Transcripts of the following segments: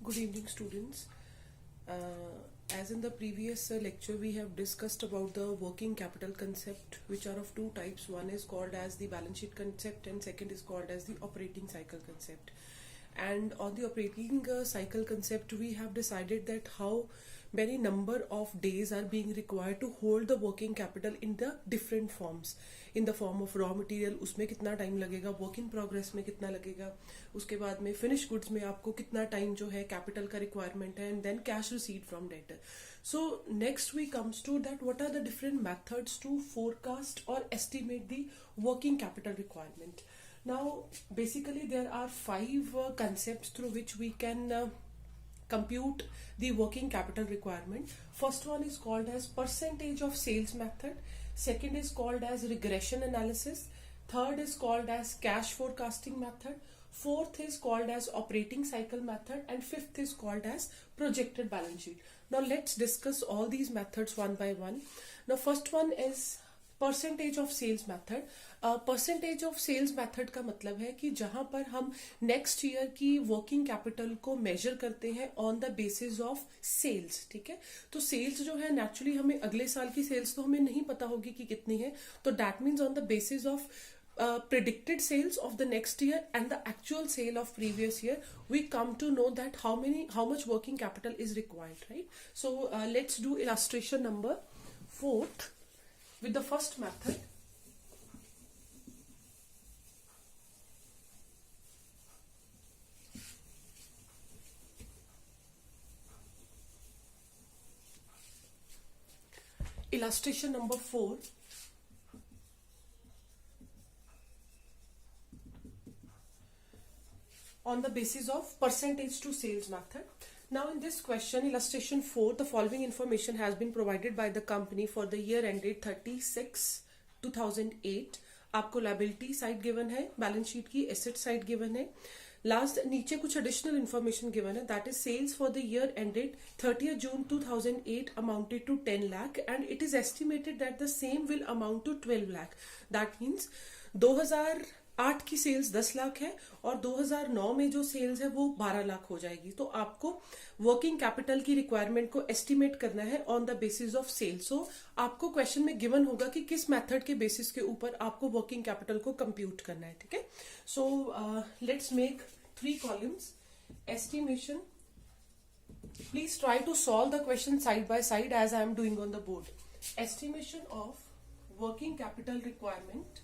Good evening, students. As in the previous lecture, we have discussed about the working capital concept, which are of two types. One is called as the balance sheet concept, and second is called as the operating cycle concept. And on the operating cycle concept, we have decided that how many number of days are being required to hold the working capital in the different forms. In the form of raw material, उसमें कितना time लगेगा, work in progress में कितना लगेगा, उसके बाद में finish goods में आपको कितना टाइम जो है कैपिटल का रिक्वायरमेंट है, and then cash receipt from debtor. So next we comes to that what are the different methods to forecast or estimate the working capital requirement. Now basically there are five concepts through which we can compute the working capital requirement. First one is called as percentage of sales method. Second is called as regression analysis. Third is called as cash forecasting method. Fourth is called as operating cycle method, and fifth is called as projected balance sheet. Now let's discuss all these methods one by one. Now first one is percentage of sales method. Percentage of sales method का मतलब है कि जहां पर हम next year की working capital को measure करते हैं on the basis of sales. ठीक है, तो सेल्स जो है नेचुरली हमें अगले साल की सेल्स तो हमें नहीं पता होगी कि कितनी है, तो that means on the basis of predicted sales of the next year and the actual sale of previous year, we come to know that how much working capital is required, right? So let's do illustration number 4 with the first method. Illustration number 4. On the basis of percentage to sales method. Now in this question, illustration 4, the following information has been provided by the company for the year ended 36/2008. आपको liability side given है, balance sheet की asset side given है. Last नीचे कुछ additional information given है, that is sales for the year ended 30th June 2008 amounted to 10 lakh and it is estimated that the same will amount to 12 lakh. That means 2008 की sales 10 lakh है और 2009 में जो sales है वो 12 लाख हो जाएगी. तो आपको वर्किंग कैपिटल की रिक्वायरमेंट को एस्टिमेट करना है on the basis of sales. So आपको क्वेश्चन में गिवन होगा कि किस मेथड के बेसिस के ऊपर आपको वर्किंग कैपिटल को कंप्यूट करना है. ठीक है, so let's make 3 columns. Estimation. Please try to solve the question side by side as I am doing on the board. Estimation of working capital requirement.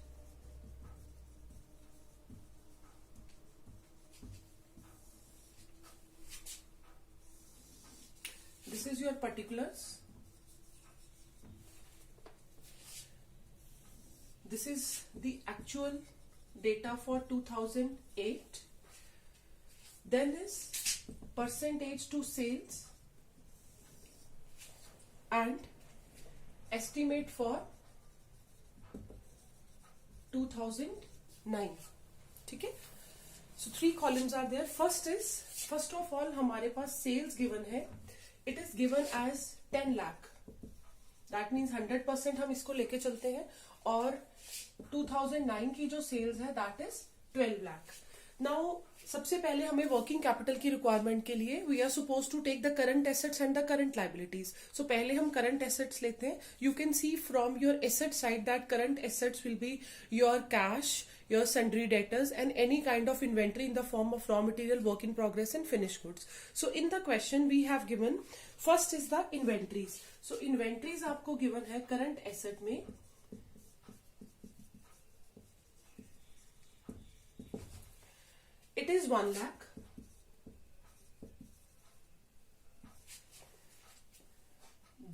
This is your particulars. This is the actual data for 2008. Then is percentage to sales and estimate for 2009. ठीक है, so 3 columns are there. First of all हमारे पास sales given है. It is given as 10 lakh. That means 100% हम इसको लेके चलते हैं और 2009 की जो सेल्स है that is 12 lakh. Now सबसे पहले हमें वर्किंग कैपिटल की रिक्वायरमेंट के लिए we are suppose to take the current assets and the current liabilities. So पहले हम करंट एसेट्स लेते हैं. You can see from your asset side that current assets will be your cash, your sundry debtors and any kind of inventory in the form of raw material, work in progress and finished goods. So in the question we have given first is the inventories. So inventories आपको given है current asset में it is 1 lakh.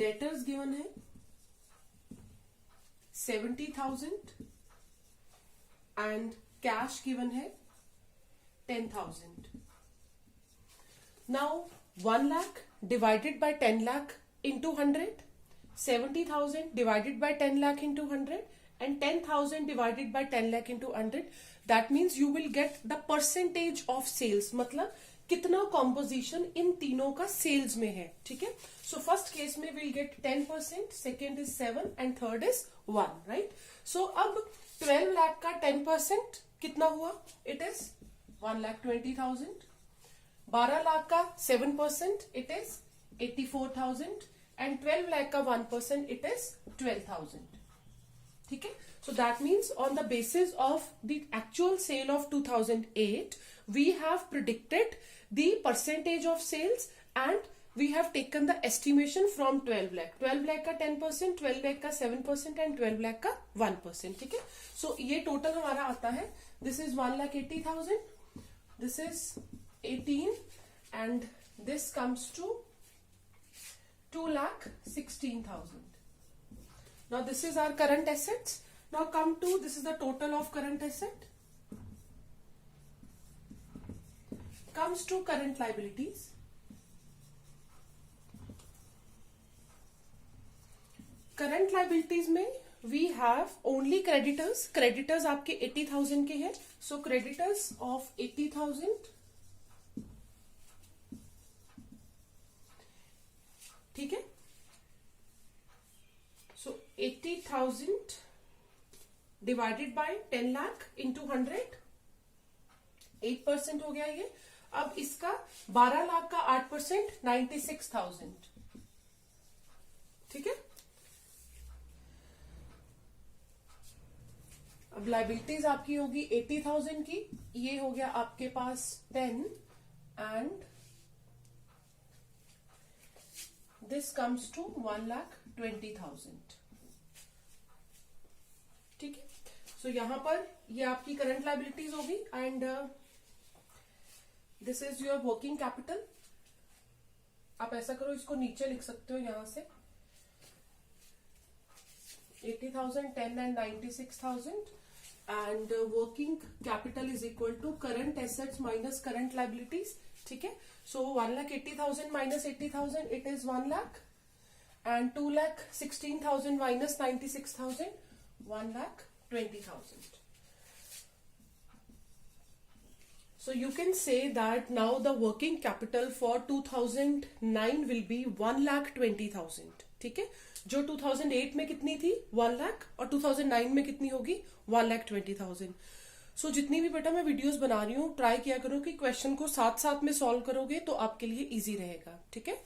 Debtors given है 70,000 and cash given है 10,000. Now 1 lakh divided by 10 lakh into 100, 70,000 divided by 10 lakh into 100 and 10,000 divided by 10 lakh into 100. That means you will get the percentage of sales. मतलब कितना composition इन तीनों का sales में है. ठीक है, सो फर्स्ट केस में will get 10%, second is 7 and third is 1. Right, so अब 12 लाख का 10% कितना हुआ? It is 1,20,000. 12 लाख का 7% इट इज 84,000 एंड 12 लाख का 1% इट इज 12,000. ठीक है. So that means on the basis of the actual sale of 2008, we have predicted the percentage of sales and we have taken the estimation from 12 lakh. 12 lakh का 10%, 12 lakh का 7% and 12 lakh का 1%. ठीक है. So ये total हमारा आता है. This is 1,80,000. This is 18 and this comes to 2,16,000. Now this is our current assets. Now come to, this is the total of current asset. Comes to current liabilities. Current liabilities में we have only creditors. Creditors आपके 80,000 के हैं. So creditors of 80,000. ठीक है. So 80,000 divided by 10 lakh into 100, 8% हो गया ये. अब इसका 12 लाख का 8%, 96,000. ठीक है. अब लाइबिलिटीज आपकी होगी 80,000 की. ये हो गया आपके पास 10 एंड दिस कम्स टू 1,20,000. ठीक है. सो यहां पर ये आपकी करंट लाइबिलिटीज होगी and this is your working capital. आप ऐसा करो, इसको नीचे लिख सकते हो यहां से 80,000, 10 and 96,000 and working capital is equal to current assets minus current liabilities. ठीक है. So 1,80,000 minus 80,000 it is 1 lakh and 2,16,000 minus 96,000 1,20,000. So you can say that now the working capital for 2009 will be 1,20,000. ठीक है. जो 2008 में कितनी थी 1 लाख और 2009 में कितनी होगी 1,20,000. सो जितनी भी बेटा मैं वीडियोस बना रही हूँ ट्राई किया करो कि क्वेश्चन को साथ साथ में सॉल्व करोगे तो आपके लिए इजी रहेगा. ठीक है.